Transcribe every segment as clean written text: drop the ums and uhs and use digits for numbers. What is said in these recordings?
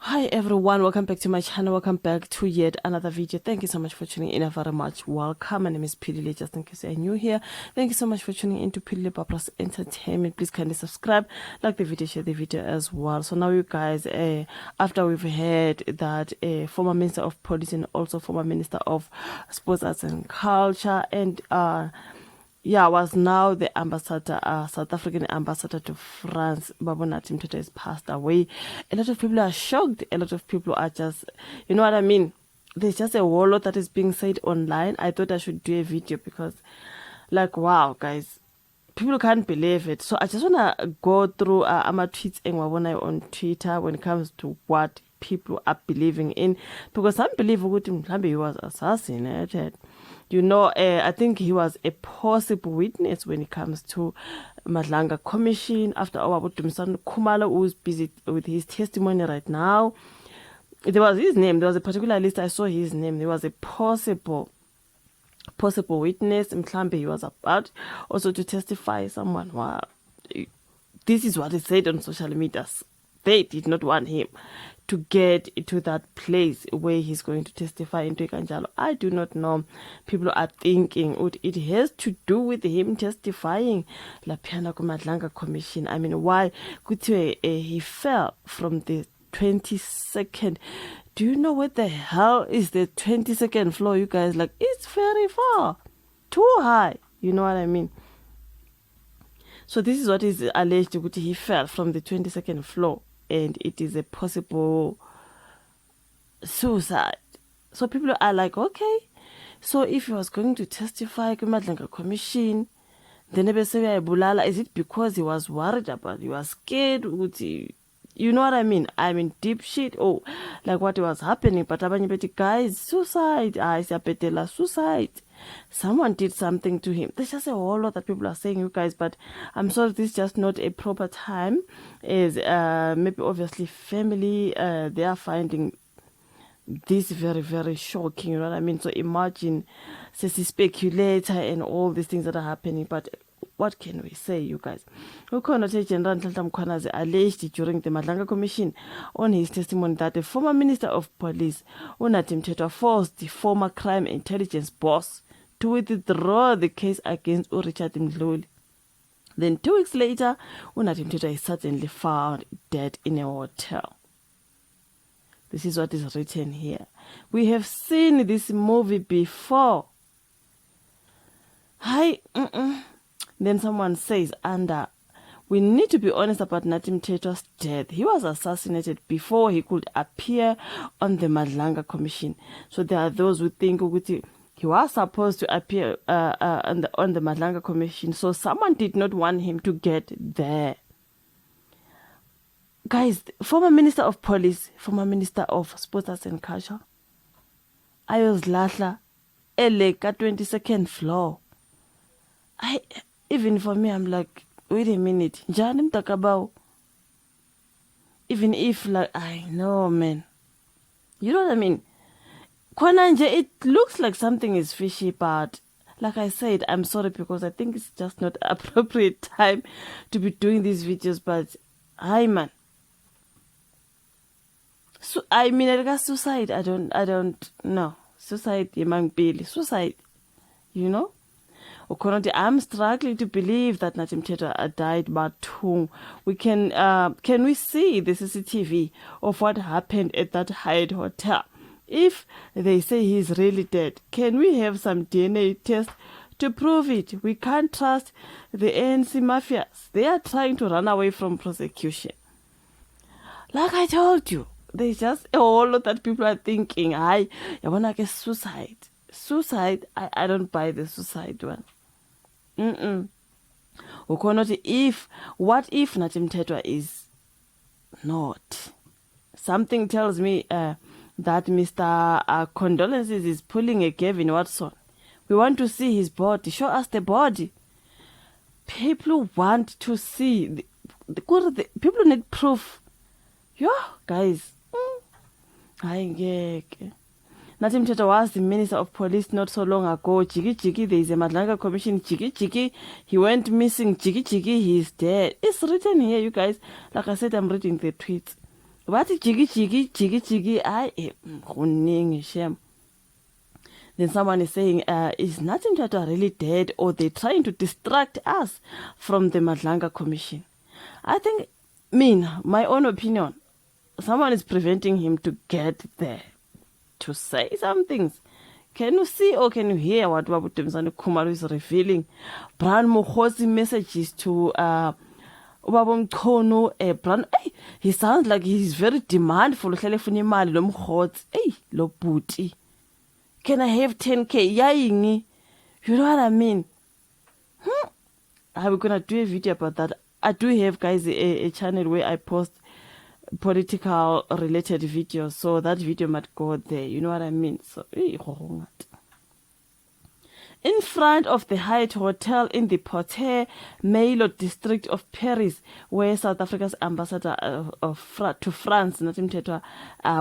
Hi everyone, welcome back to my channel. Welcome back to yet another video. Thank you so much for tuning in. Very much welcome. My name is Pidile. Just in case you're new here, thank you so much for tuning in to Pidile Papa's Entertainment. Please kindly subscribe, like the video, share the video as well. So now you guys, after we've heard that former Minister of Police and also former Minister of Sports, Arts and Culture and was now the ambassador, South African ambassador to France, Babu Natim Tete, has passed away. A lot of people are shocked. A lot of people are just, you know what I mean? There's just a whole lot that is being said online. I thought I should do a video because, like, wow, guys, people can't believe it. So I just want to go through my tweets and on Twitter when it comes to what people are believing in. Because some believe he was assassinated. You know, I think he was a possible witness when it comes to Madlanga Commission. After our Kumalo, who's busy with his testimony right now. There was his name. There was a particular list. I saw his name. There was a possible witness. Mklambe, he was about also to testify someone. Wow. This is what he said on social media. They did not want him to get to that place where he's going to testify into Kanjalo. I do not know. People are thinking it has to do with him testifying La Piana Madlanga Commission. I mean, why could he fell from the 22nd? Do you know what the hell is the 22nd floor, you guys? Like, it's very far, too high. You know what I mean? So this is what is alleged. He fell from the 22nd floor. And it is a possible suicide. So people are like, okay, so if he was going to testify to Madlanga Commission, then is it because he was worried about, he was scared? You know what I mean? I mean, deep shit. Oh, like what was happening. But guys, suicide. Suicide. Someone did something to him. There's just a whole lot that people are saying, you guys, but I'm sorry, this is just not a proper time. Is maybe obviously family, they are finding this very, very shocking, you know what I mean? So imagine, says speculator and all these things that are happening, but what can we say, you guys? General Nhlanhla Mkhwanazi alleged during the Madlanga Commission on his testimony that the former Minister of Police, Natim Tete, forced the former crime intelligence boss to withdraw the case against Richard Mdluli. Then 2 weeks later, Natim Tete is suddenly found dead in a hotel. This is what is written here. We have seen this movie before. Then someone says, we need to be honest about Natim Tete's death. He was assassinated before he could appear on the Madlanga Commission. So there are those who think he was supposed to appear on the Madlanga Commission. So someone did not want him to get there. Guys, former Minister of Police, former Minister of Sports, Arts and Culture, Ayos Lahla, Eleka 22nd floor. Even for me, I'm like, wait a minute. Janim Takabao. Even if, like, I know, man. You know what I mean? Kwananje, it looks like something is fishy, but like I said, I'm sorry because I think it's just not appropriate time to be doing these videos, but hi, man. So, I mean, I got suicide. I don't know. Suicide, suicide, you know? I'm struggling to believe that Natim Tete died, but we can we see the CCTV of what happened at that Hyatt hotel? If they say he's really dead, can we have some DNA test to prove it? We can't trust the ANC mafias. They are trying to run away from prosecution. Like I told you, there's just a whole lot that people are thinking, I want to get suicide. Suicide, I don't buy the suicide one. What if Natim Tete is not? Something tells me that Mr. Condolences is pulling a Gavin Watson. We want to see his body. Show us the body. People want to see. People need proof. Yo, guys. Natim Tete was the Minister of Police not so long ago. Jiggy, there is a Madlanga Commission. Jiggy, he went missing. Jiggy, he is dead. It's written here, you guys. Like I said, I'm reading the tweets. Bathi jiggy, I shame. Then someone is saying, is Nathi Mthethwa really dead, or they're trying to distract us from the Madlanga Commission? I think, my own opinion, someone is preventing him to get there, to say some things. Can you see or can you hear what Babu Temzani Kumaru is revealing? Brian Mokhosi messages to Ubaba Mkhono, Brian, he sounds like he's very demandful. Uhlele funa imali lo Mkhotsi, lo bhuti. Can I have 10K? Yayingi. You know what I mean? We're gonna do a video about that. I do have, guys, a channel where I post political related videos, so that video might go there. You know what I mean? So in front of the Hyatt Hotel in the Porte-Maillot district of Paris, where South Africa's ambassador to France, Nathi Mthethwa,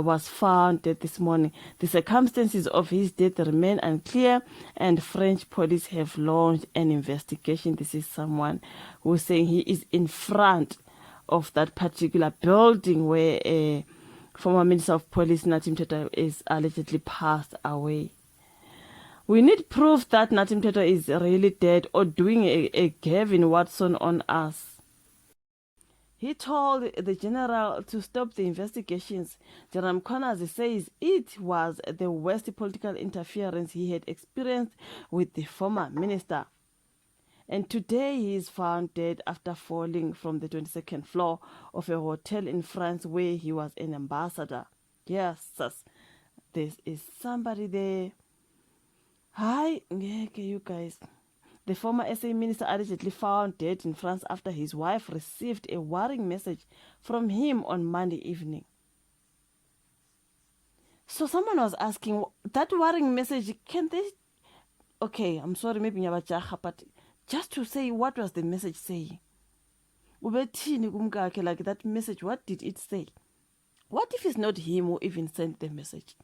was found dead this morning. The circumstances of his death remain unclear, and French police have launched an investigation. This is someone who's saying he is in front of that particular building where former Minister of Police Nathi Mthethwa is allegedly passed away. We need proof that Nathi Mthethwa is really dead or doing a Gavin Watson on us. He told the general to stop the investigations. General Mkhwanazi says it was the worst political interference he had experienced with the former minister. And today he is found dead after falling from the 22nd floor of a hotel in France where he was an ambassador. Yes, there is somebody there. Hi, you guys. The former SA minister allegedly found dead in France after his wife received a worrying message from him on Monday evening. So someone was asking, that worrying message, can they... Okay, I'm sorry, maybe nyabajaha, but just to say, what was the message saying? Like that message, what did it say? What if it's not him who even sent the message?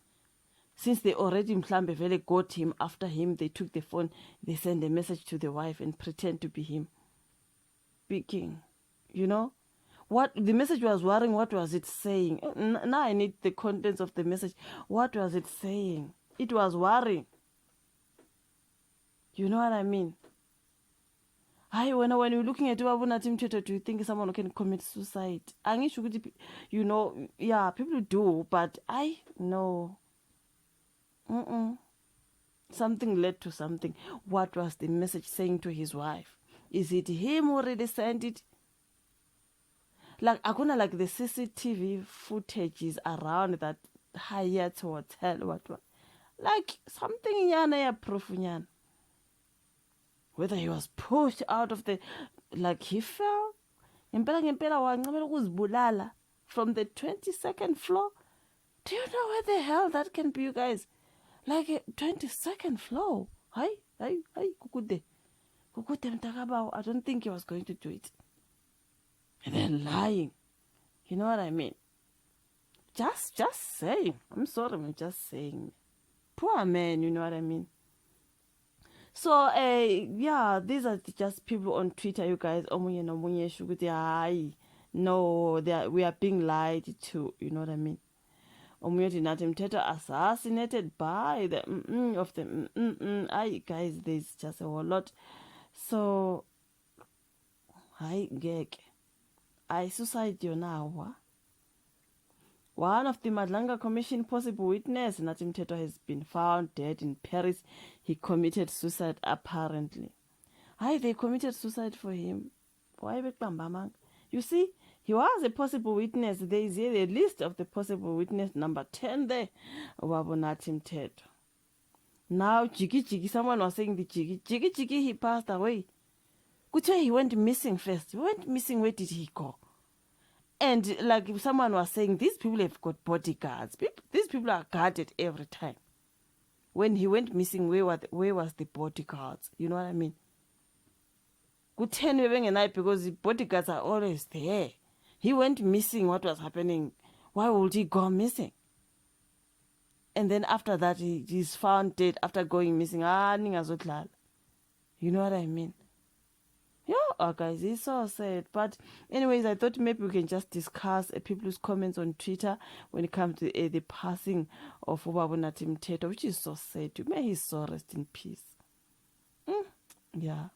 Since they already mhlambe vele got him, after him they took the phone, they send a message to the wife and pretend to be him speaking. You know? What the message was worrying, what was it saying? Now I need the contents of the message. What was it saying? It was worrying. You know what I mean? When you're looking at Ubaba Nathi Mthethwa, do you think someone can commit suicide? You know, yeah, people do, but no. Something led to something. What was the message saying to his wife? Is it him who really sent it? Like, like the CCTV footage is around that Hyatt Hotel, what? Like, something ya proof yan. Whether he was pushed out of the, like he fell. From the 22nd floor. Do you know where the hell that can be, you guys? Like a 22nd floor. Hi, kukude. I don't think he was going to do it. And then lying. You know what I mean? Just saying. I'm sorry, I'm just saying. Poor man, you know what I mean? So, yeah, these are just people on Twitter, you guys. No, we are being lied to, you know what I mean? Nathi Mthethwa assassinated by the of the guys, there's just a whole lot. So suicide now. One of the Madlanga Commission possible witness, Nathi Mthethwa, has been found dead in Paris. He committed suicide apparently. They committed suicide for him. Why? You see, he was a possible witness. There is here a list of the possible witness, number 10 there. Ubaba Nathi Mthethwa. Now, Jiggy, someone was saying the Jiggy, he passed away. Could say he went missing first. He went missing, where did he go? And like someone was saying, these people have got bodyguards. These people are guarded every time. When he went missing, where was the bodyguards? You know what I mean? Good 10 night, because the bodyguards are always there. He went missing. What was happening? Why would he go missing? And then after that, he's found dead after going missing. You know what I mean? Yeah, guys, it's so sad. But anyways, I thought maybe we can just discuss people's comments on Twitter when it comes to the passing of Ubaba Nathi Mthethwa, which is so sad. May his soul rest in peace. Yeah.